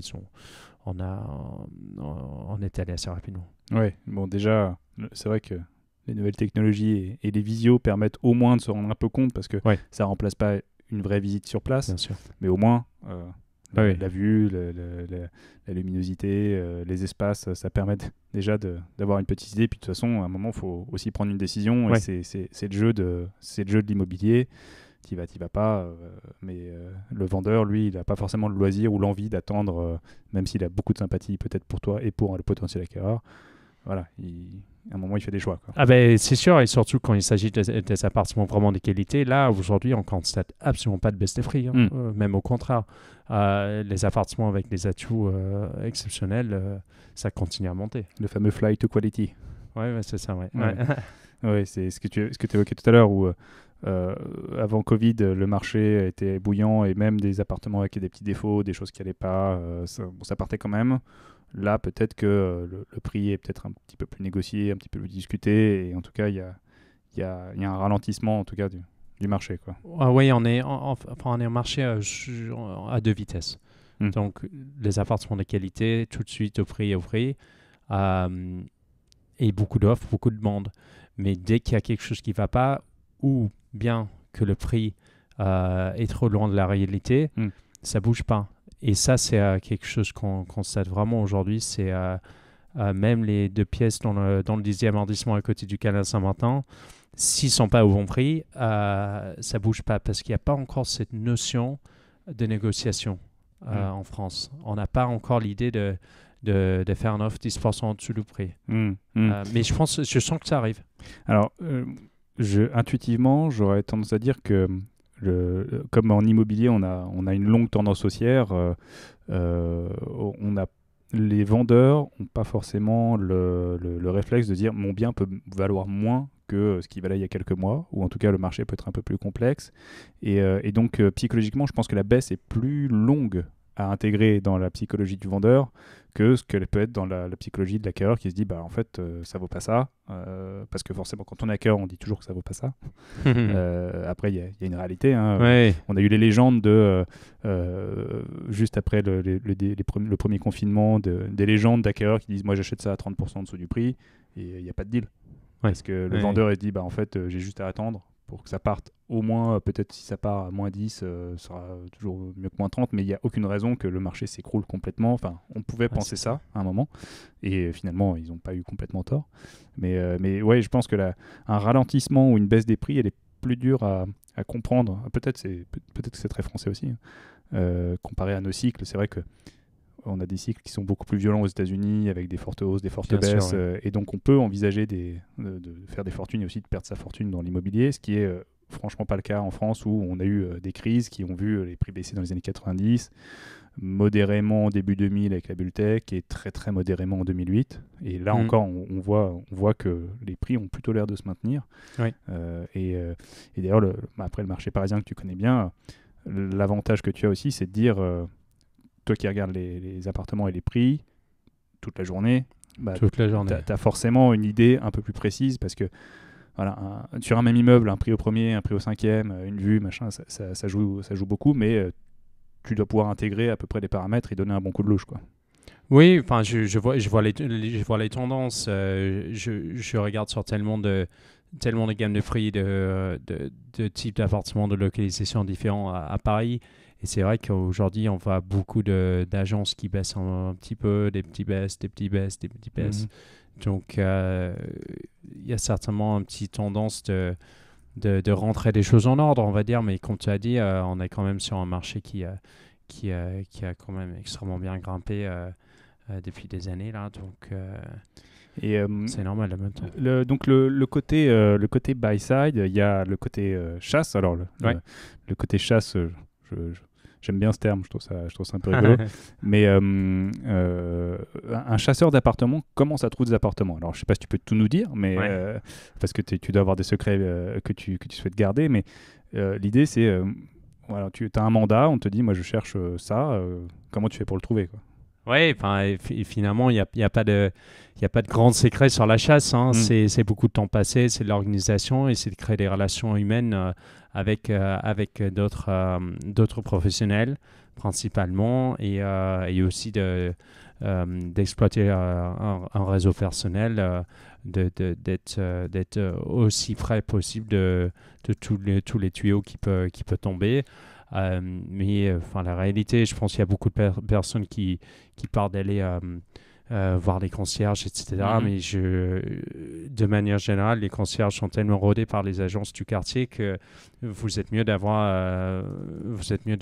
on est allé assez rapidement. Ouais, déjà, c'est vrai que les nouvelles technologies et les visios permettent au moins de se rendre un peu compte parce que ça remplace pas une vraie visite sur place. Bien sûr. Mais au moins, la vue, la luminosité, les espaces, ça permet déjà d'avoir une petite idée. Puis de toute façon, à un moment, il faut aussi prendre une décision. Et c'est le jeu de l'immobilier. Tu vas pas. Mais le vendeur, lui, il n'a pas forcément le loisir ou l'envie d'attendre, même s'il a beaucoup de sympathie peut-être pour toi et pour le potentiel acquéreur. Voilà, à un moment, il fait des choix, quoi. Ah ben, c'est sûr, et surtout quand il s'agit des appartements vraiment de qualité. Là, aujourd'hui, on ne constate absolument pas de baisse des prix, même au contraire. Les appartements avec des atouts exceptionnels, ça continue à monter. Le fameux flight to quality. Oui, c'est ça, ouais. Ouais, c'est ce que tu évoquais tout à l'heure, où avant Covid, le marché était bouillant et même des appartements avec des petits défauts, des choses qui n'allaient pas, ça partait quand même. Là, peut-être que le prix est peut-être un petit peu plus négocié, un petit peu plus discuté. Et en tout cas, il y y a un ralentissement en tout cas du marché, quoi. Oui, on est en marché à deux vitesses. Mm. Donc, les appartements de qualité, tout de suite au prix, et beaucoup d'offres, beaucoup de demandes. Mais dès qu'il y a quelque chose qui ne va pas, ou bien que le prix est trop loin de la réalité, ça ne bouge pas. Et ça, c'est quelque chose qu'on constate vraiment aujourd'hui. C'est même les deux pièces dans le 10e arrondissement à côté du Canal Saint-Martin, s'ils ne sont pas au bon prix, ça ne bouge pas parce qu'il n'y a pas encore cette notion de négociation en France. On n'a pas encore l'idée de faire une offre 10% en dessous du prix. Mais je sens que ça arrive. Alors, intuitivement, j'aurais tendance à dire que comme en immobilier, on a une longue tendance haussière, les vendeurs n'ont pas forcément le réflexe de dire mon bien peut valoir moins que ce qu'il valait il y a quelques mois, ou en tout cas le marché peut être un peu plus complexe. Et donc psychologiquement, je pense que la baisse est plus longue à intégrer dans la psychologie du vendeur que ce qu'elle peut être dans la psychologie de l'acquéreur qui se dit en fait ça vaut pas ça, parce que forcément quand on est acquéreur on dit toujours que ça vaut pas ça. Après il y a une réalité, hein. Ouais. On a eu les légendes de juste après le premier confinement des légendes d'acquéreurs qui disent moi j'achète ça à 30% en dessous du prix, et il n'y a pas de deal, parce que le vendeur il dit en fait j'ai juste à attendre pour que ça parte au moins, peut-être si ça part à moins 10, sera toujours mieux que moins 30, mais il n'y a aucune raison que le marché s'écroule complètement. Enfin, on pouvait penser ça à un moment, et finalement, ils n'ont pas eu complètement tort. Mais ouais, je pense que un ralentissement ou une baisse des prix, elle est plus dure à comprendre. Peut-être que c'est très français aussi, comparé à nos cycles. C'est vrai que on a des cycles qui sont beaucoup plus violents aux États-Unis, avec des fortes hausses, des fortes baisses, sûr, ouais. Et donc on peut envisager de faire des fortunes et aussi de perdre sa fortune dans l'immobilier, ce qui est franchement pas le cas en France, où on a eu des crises qui ont vu les prix baisser dans les années 90, modérément en début 2000 avec la bulle tech, et très très modérément en 2008. Et là encore, on voit que les prix ont plutôt l'air de se maintenir. Oui. Et d'ailleurs, après le marché parisien que tu connais bien, l'avantage que tu as aussi, c'est de dire... toi qui regardes les appartements et les prix toute la journée, tu as forcément une idée un peu plus précise, parce que voilà, sur un même immeuble, un prix au premier, un prix au cinquième, une vue, machin, ça joue beaucoup, mais tu dois pouvoir intégrer à peu près les paramètres et donner un bon coup de louche, quoi. Oui, enfin, je vois les tendances. Je regarde sur tellement de gammes de prix, de types d'appartements, de localisation différents à Paris. Et c'est vrai qu'aujourd'hui, on voit beaucoup d'agences qui baissent un petit peu, des petits baisses, des petits baisses, des petits baisses. Donc, il y a certainement une petite tendance de rentrer des choses en ordre, on va dire. Mais comme tu as dit, on est quand même sur un marché qui a quand même extrêmement bien grimpé depuis des années, là. Donc, c'est normal en même temps. Donc le côté buy side, il y a le côté chasse. Alors le côté chasse, j'aime bien ce terme, je trouve ça un peu rigolo. Mais un chasseur d'appartements, comment ça trouve des appartements? Alors je sais pas si tu peux tout nous dire, mais parce que tu dois avoir des secrets que tu souhaites garder, mais l'idée c'est voilà, tu as un mandat, on te dit moi je cherche ça, comment tu fais pour le trouver, quoi? Oui, finalement, il n'y a pas de grand secret sur la chasse, hein. C'est beaucoup de temps passé, c'est de l'organisation, et c'est de créer des relations humaines avec d'autres professionnels principalement, et aussi d'exploiter un réseau personnel, d'être aussi près possible de tous les tuyaux qui peut tomber. Mais la réalité, je pense qu'il y a beaucoup de personnes qui parlent d'aller voir les concierges, etc. Mais de manière générale, les concierges sont tellement rodés par les agences du quartier que vous êtes mieux d'avoir une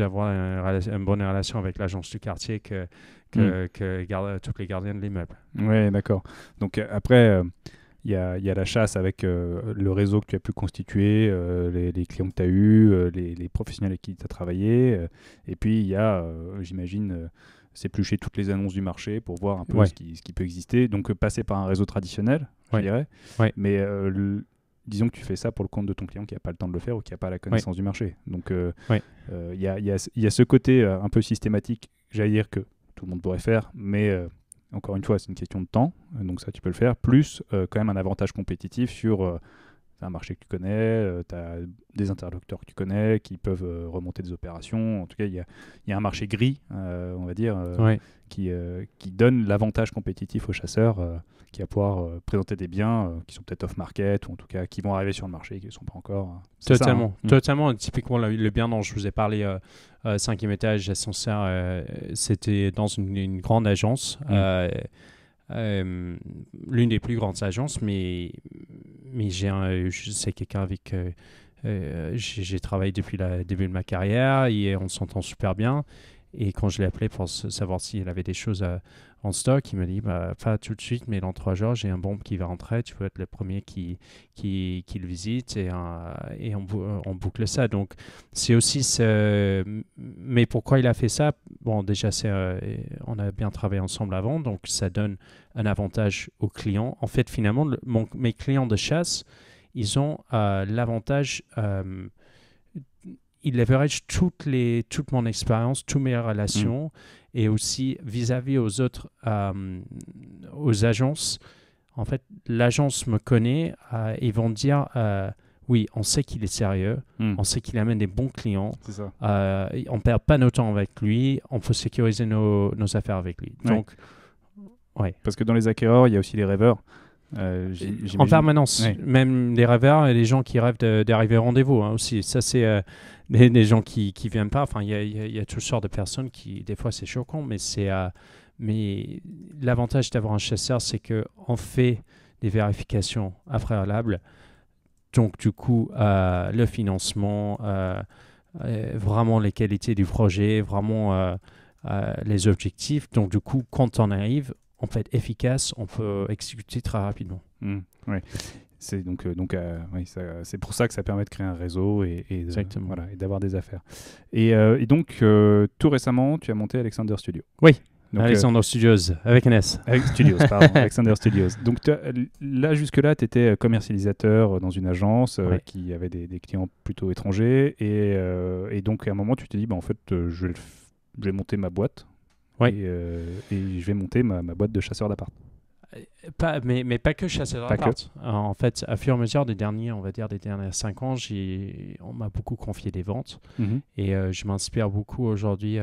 bonne relation avec l'agence du quartier que tous les gardiens de l'immeuble. Oui, d'accord. Donc après... Il y a la chasse avec le réseau que tu as pu constituer, les clients que tu as eus, les professionnels avec qui tu as travaillé. Et puis, il y a, j'imagine, s'éplucher toutes les annonces du marché pour voir un peu ce qui peut exister. Donc, passer par un réseau traditionnel, je dirais. Ouais. Mais disons que tu fais ça pour le compte de ton client qui n'a pas le temps de le faire ou qui n'a pas la connaissance du marché. Donc, il y a ce côté un peu systématique, j'allais dire, que tout le monde pourrait faire, mais... encore une fois, c'est une question de temps, donc ça tu peux le faire, plus quand même un avantage compétitif sur un marché que tu connais, tu as des interlocuteurs que tu connais qui peuvent remonter des opérations. En tout cas, il y a un marché gris, on va dire, qui donne l'avantage compétitif aux chasseurs qui va pouvoir présenter des biens qui sont peut-être off-market ou en tout cas qui vont arriver sur le marché et qui ne sont pas encore. Totalement. Totalement. Typiquement, le bien dont je vous ai parlé, 5e étage, Ascenseur, c'était dans une grande agence. L'une des plus grandes agences, mais c'est quelqu'un avec j'ai travaillé depuis le début de ma carrière et on s'entend super bien. Et quand je l'ai appelé pour savoir s'il avait des choses en stock, il me dit pas tout de suite, mais dans 3 jours, j'ai un bombe qui va rentrer. Tu peux être le premier qui le visite et on boucle ça. Donc, c'est aussi ce. Mais pourquoi il a fait ça? Bon, déjà, on a bien travaillé ensemble avant, donc ça donne un avantage aux clients. En fait, finalement, mes clients de chasse, ils ont l'avantage. Ils leveragent toute mon expérience, toutes mes relations et aussi vis-à-vis aux autres, aux agences. En fait, l'agence me connaît, ils vont dire oui, on sait qu'il est sérieux, on sait qu'il amène des bons clients, C'est ça. on ne perd pas notre temps avec lui, on peut sécuriser nos affaires avec lui. Donc, ouais. Parce que dans les acquéreurs, il y a aussi les rêveurs. En permanence, même des rêveurs et des gens qui rêvent d'arriver au rendez-vous aussi. Ça, c'est des gens qui ne viennent pas. Enfin, il y a toutes sortes de personnes qui, des fois, c'est choquant, mais l'avantage d'avoir un chasseur, c'est qu'on fait des vérifications à préalable. Donc, du coup, le financement, vraiment les qualités du projet, vraiment les objectifs. Donc, du coup, quand on arrive, on peut être efficace, on peut exécuter très rapidement. Oui. C'est c'est pour ça que ça permet de créer un réseau et d'avoir des affaires. Et donc, tout récemment, tu as monté Alexander Studio. Oui, donc, Alexander Studios, avec un S. Studios, pardon, Alexander Studios. Donc là, jusque-là, tu étais commercialisateur dans une agence qui avait des clients plutôt étrangers. Et donc, à un moment, tu t'es dit, en fait, je vais monter ma boîte. Et je vais monter ma boîte de chasseur d'appart. Mais pas que chasseur d'appart. En fait, à fur et à mesure des dernières 5 ans, on m'a beaucoup confié des ventes. Et je m'inspire beaucoup aujourd'hui.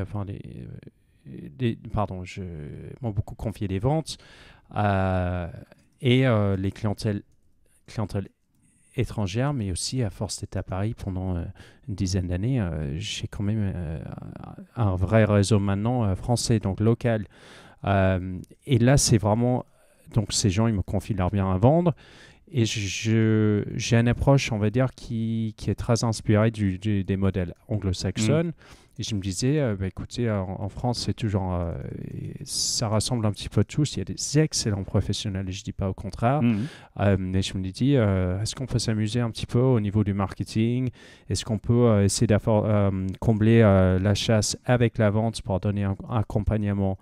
M'ont beaucoup confié des ventes. Et les clientèles étrangères, mais aussi à force d'être à Paris pendant une dizaine d'années, j'ai quand même un vrai réseau maintenant français, donc local. Et là, c'est vraiment... Donc, ces gens, ils me confient leurs biens à vendre. Et j'ai une approche, on va dire, qui est très inspirée des modèles anglo-saxons. Et je me disais, écoutez, en France, c'est toujours... ça rassemble un petit peu tous. Il y a des excellents professionnels, et je ne dis pas au contraire. Mais je me dis, est-ce qu'on peut s'amuser un petit peu au niveau du marketing? Est-ce qu'on peut essayer de combler la chasse avec la vente pour donner un accompagnement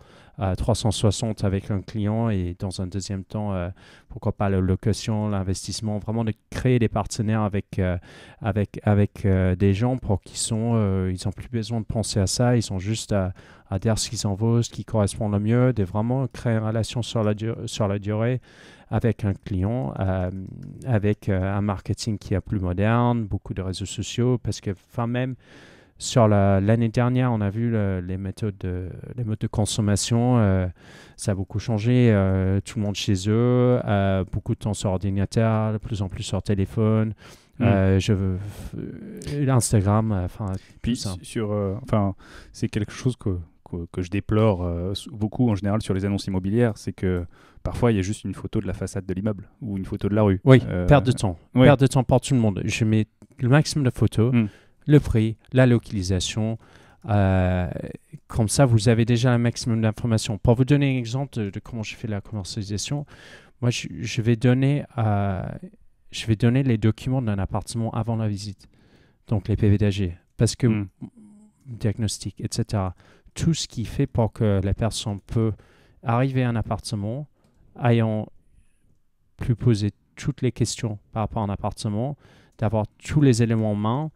360 avec un client et dans un deuxième temps, pourquoi pas la location, l'investissement, vraiment de créer des partenaires avec des gens pour ils n'ont plus besoin de penser à ça, ils ont juste à dire ce qu'ils en vaut, ce qui correspond le mieux, de vraiment créer une relation sur la durée avec un client, avec un marketing qui est plus moderne, beaucoup de réseaux sociaux, parce que même sur l'année dernière, on a vu les modes de consommation, ça a beaucoup changé. Tout le monde chez eux, beaucoup de temps sur ordinateur, de plus en plus sur téléphone. Instagram, puis c'est quelque chose que je déplore beaucoup en général sur les annonces immobilières, c'est que parfois il y a juste une photo de la façade de l'immeuble ou une photo de la rue. Oui, perte de temps. Perte de temps pour tout le monde. Je mets le maximum de photos. Le prix, la localisation. Comme ça, vous avez déjà un maximum d'informations. Pour vous donner un exemple de comment je fais la commercialisation, moi, je vais donner les documents d'un appartement avant la visite. Donc, les PV d'AG. Parce que diagnostic, etc. Tout ce qui fait pour que la personne peut arriver à un appartement, ayant pu poser toutes les questions par rapport à un appartement, d'avoir tous les éléments en main,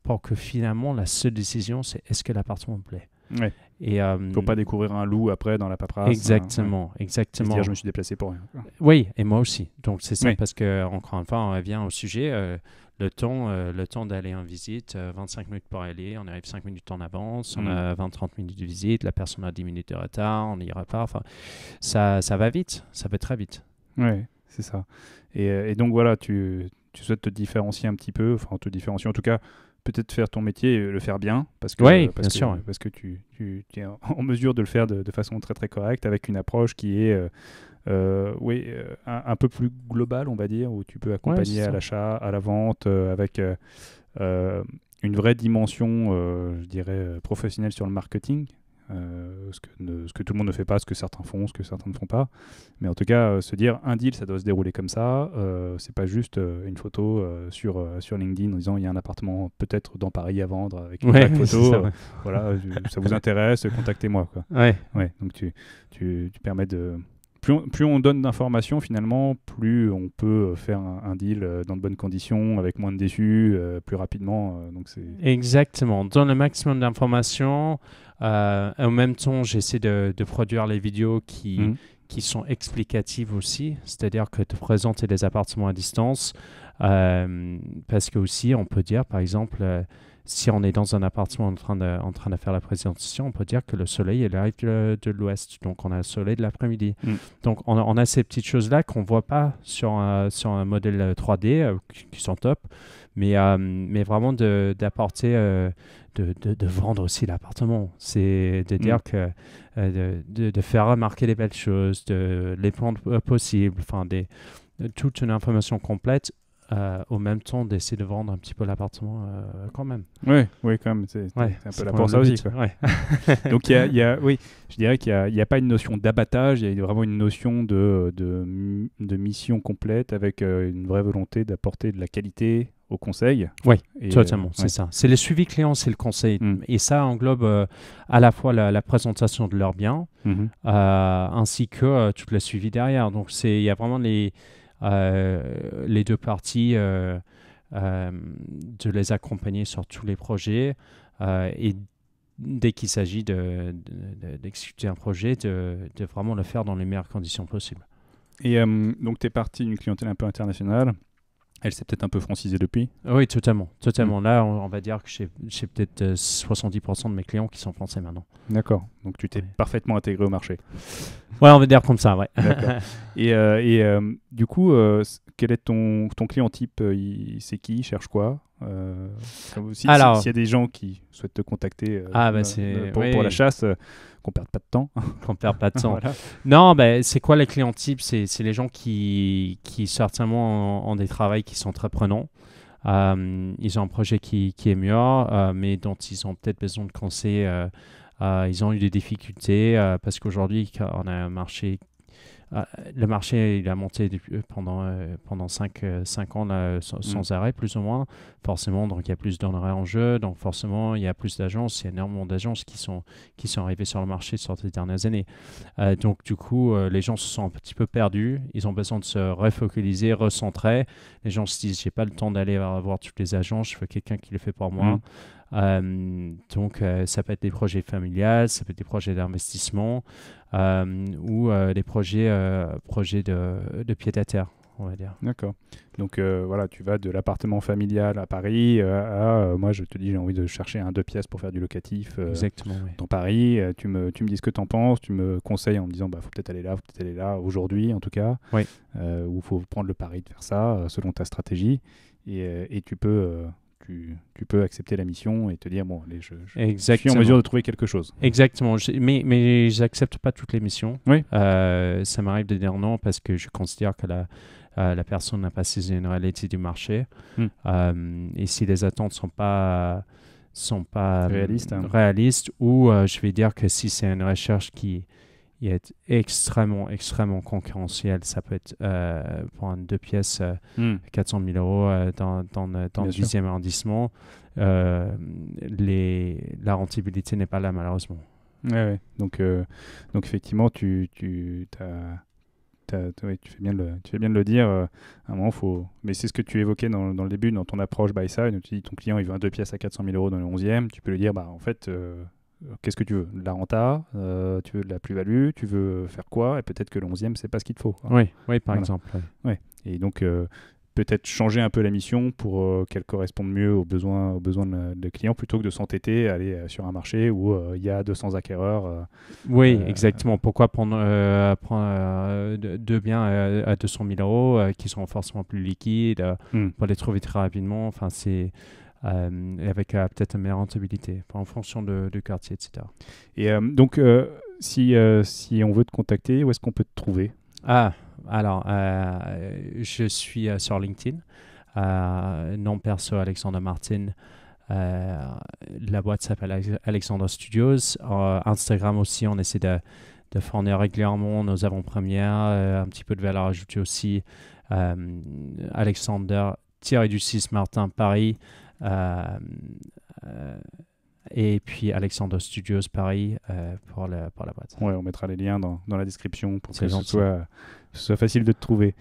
pour que finalement, la seule décision, c'est est-ce que l'appartement me plaît. Ouais. Et, Faut pas découvrir un loup après dans la paperasse. exactement. Et se dire je me suis déplacé pour rien. Oui, et moi aussi. Donc c'est ça, Oui. parce que encore une fois, on revient au sujet. Le temps d'aller en visite, 25 minutes pour aller, on arrive 5 minutes en avance, on a 20-30 minutes de visite, la personne a 10 minutes de retard, on n'ira pas. Enfin, ça va vite, ça peut très vite. Oui, c'est ça. Et donc voilà, tu souhaites te différencier un petit peu, enfin te différencier en tout cas, peut-être faire ton métier et le faire bien, parce que, Oui, bien sûr. parce que tu es en mesure de le faire de façon très très correcte, avec une approche qui est un peu plus globale, on va dire, où tu peux accompagner à l'achat, à la vente, avec une vraie dimension, je dirais, professionnelle sur le marketing. Ce que tout le monde ne fait pas, ce que certains font, ce que certains ne font pas. Mais en tout cas, se dire un deal, ça doit se dérouler comme ça. C'est pas juste une photo sur LinkedIn en disant il y a un appartement peut-être dans Paris à vendre avec une vraie photo. Voilà, ça vous intéresse, contactez-moi. Quoi. Ouais, donc tu permets de... Plus on donne d'informations, finalement, plus on peut faire un deal dans de bonnes conditions, avec moins de déçus, plus rapidement. Donc c'est... Exactement. Donne le maximum d'informations. En même temps, j'essaie de produire les vidéos qui sont explicatives aussi, c'est-à-dire que de présenter des appartements à distance. Parce que aussi, on peut dire, par exemple, si on est dans un appartement en train de faire la présentation, on peut dire que le soleil il arrive de l'ouest, donc on a le soleil de l'après-midi. Donc on a ces petites choses-là qu'on ne voit pas sur un modèle 3D qui sont top, mais vraiment d'apporter, de vendre aussi l'appartement. C'est de dire que de faire remarquer les belles choses, les plans possibles, enfin toute une information complète. Au même temps d'essayer de vendre un petit peu l'appartement quand même. Oui, quand même. C'est un peu là pour ça aussi. Quoi. Donc, oui, je dirais qu'il n'y a pas une notion d'abattage, il y a vraiment une notion de mission complète avec une vraie volonté d'apporter de la qualité au conseil. Oui, totalement, c'est ça. C'est le suivi client, c'est le conseil. Et ça englobe à la fois la présentation de leurs biens ainsi que tout le suivi derrière. Donc, il y a vraiment les deux parties, de les accompagner sur tous les projets et dès qu'il s'agit d'exécuter un projet, de vraiment le faire dans les meilleures conditions possibles. Et donc, tu es parti d'une clientèle un peu internationale. Elle s'est peut-être un peu francisée depuis. Oui, totalement. Là, on va dire que j'ai peut-être 70% de mes clients qui sont français maintenant. D'accord. Donc, tu t'es parfaitement intégré au marché. Ouais, on va dire comme ça, ouais. D'accord. Et du coup, quel est ton client type c'est qui? Il cherche quoi? S'il y a des gens qui souhaitent te contacter pour la chasse, qu'on perde pas de temps. Qu'on perd pas de temps. Voilà. Non, c'est quoi les clients types? C'est les gens qui certainement ont des travails qui sont très prenants. Ils ont un projet qui est mieux, mais dont ils ont peut-être besoin de conseils. Ils ont eu des difficultés parce qu'aujourd'hui, on a un marché. Le marché il a monté pendant 5 ans là, sans arrêt, plus ou moins. Forcément, donc il y a plus d'honoraires en jeu. Donc forcément, il y a plus d'agences. Il y a énormément d'agences qui sont arrivées sur le marché sur ces dernières années. Donc du coup, les gens se sont un petit peu perdus. Ils ont besoin de se refocaliser, recentrer. Les gens se disent, j'ai pas le temps d'aller voir toutes les agences. Je veux quelqu'un qui le fait pour moi. Donc ça peut être des projets familiales, ça peut être des projets d'investissement ou des projets de pied-à-terre, on va dire. D'accord. Donc voilà, tu vas de l'appartement familial à Paris à moi je te dis j'ai envie de chercher un 2 pièces pour faire du locatif dans Paris. Tu me dis ce que tu en penses, tu me conseilles en me disant faut peut-être aller là, aujourd'hui en tout cas, ou il faut prendre le pari de faire ça selon ta stratégie et tu peux accepter la mission et te dire je suis en mesure de trouver quelque chose. Exactement, mais je n'accepte pas toutes les missions. Ça m'arrive de dire non parce que je considère que la personne n'a pas saisi une réalité du marché. Et si les attentes sont pas réalistes ou je vais dire que si c'est une recherche qui est extrêmement concurrentielle, ça peut être pour un 2 pièces 400 000 euros dans le 10e arrondissement, la rentabilité n'est pas là malheureusement. Donc effectivement tu fais bien de le dire. À un moment, mais c'est ce que tu évoquais dans le début, dans ton approche buy side. Tu dis ton client il veut un 2 pièces à 400 000 euros dans le 11e. Tu peux lui dire en fait qu'est-ce que tu veux? De la renta, tu veux de la plus-value, tu veux faire quoi? Et peut-être que le 11e, c'est pas ce qu'il te faut, quoi. Oui, par Voilà. exemple. Oui. Ouais. Et donc, peut-être changer un peu la mission pour qu'elle corresponde mieux aux besoins de clients plutôt que de s'entêter à aller sur un marché où il y a 200 acquéreurs. Oui, exactement. Pourquoi prendre deux biens à 200 000 euros qui sont forcément plus liquides pour les trouver très rapidement. Enfin, c'est avec peut-être une meilleure rentabilité en fonction du quartier, etc. Et donc, si on veut te contacter, où est-ce qu'on peut te trouver? Alors, je suis sur LinkedIn. Nom perso, Alexander Martin. La boîte s'appelle Alexander Studios. Instagram aussi, on essaie de fournir régulièrement nos avant-premières, un petit peu de valeur ajoutée aussi. Alexander-du-6 Martin Paris. Et puis Alexander Studios Paris pour la boîte. Ouais, on mettra les liens dans la description pour que ce soit facile de te trouver.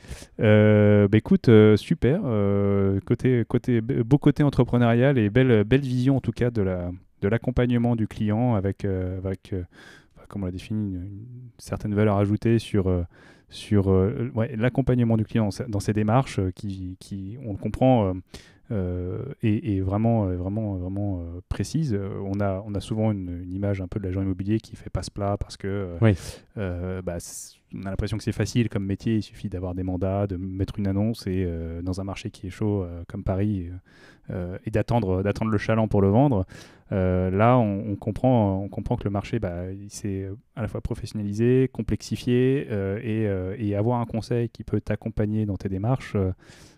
Écoute, super. Beau côté entrepreneurial et belle vision en tout cas de l'accompagnement du client avec comme on l'a défini, une certaine valeur ajoutée sur l'accompagnement du client dans ses démarches qui on le comprend, est vraiment précise. On a souvent une image un peu de l'agent immobilier qui fait passe-plat parce que on a l'impression que c'est facile comme métier, il suffit d'avoir des mandats, de mettre une annonce et dans un marché qui est chaud comme Paris et d'attendre le chaland pour le vendre. Là, on comprend que le marché il s'est à la fois professionnalisé, complexifié et avoir un conseil qui peut t'accompagner dans tes démarches,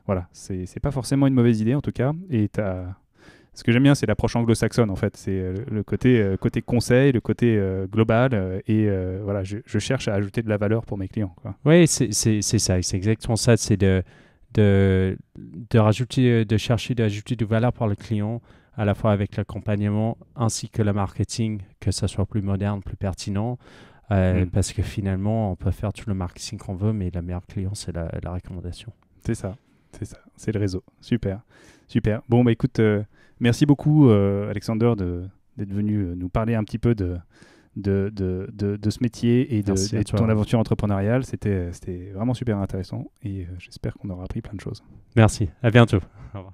voilà, c'est pas forcément une mauvaise idée en tout cas. Et ce que j'aime bien, c'est l'approche anglo-saxonne en fait. C'est le côté conseil, le côté global et voilà, je cherche à ajouter de la valeur pour mes clients, quoi. Oui, c'est ça, c'est exactement ça. C'est de chercher d'ajouter de valeur pour le client, à la fois avec l'accompagnement ainsi que le marketing, que ça soit plus moderne, plus pertinent. Parce que finalement, on peut faire tout le marketing qu'on veut, mais le meilleur client, c'est la recommandation. C'est ça, c'est le réseau. Super. Bon, écoute, merci beaucoup, Alexander, d'être venu nous parler un petit peu de ce métier et de ton aventure entrepreneuriale. C'était vraiment super intéressant et j'espère qu'on aura appris plein de choses. Merci, à bientôt. Au revoir.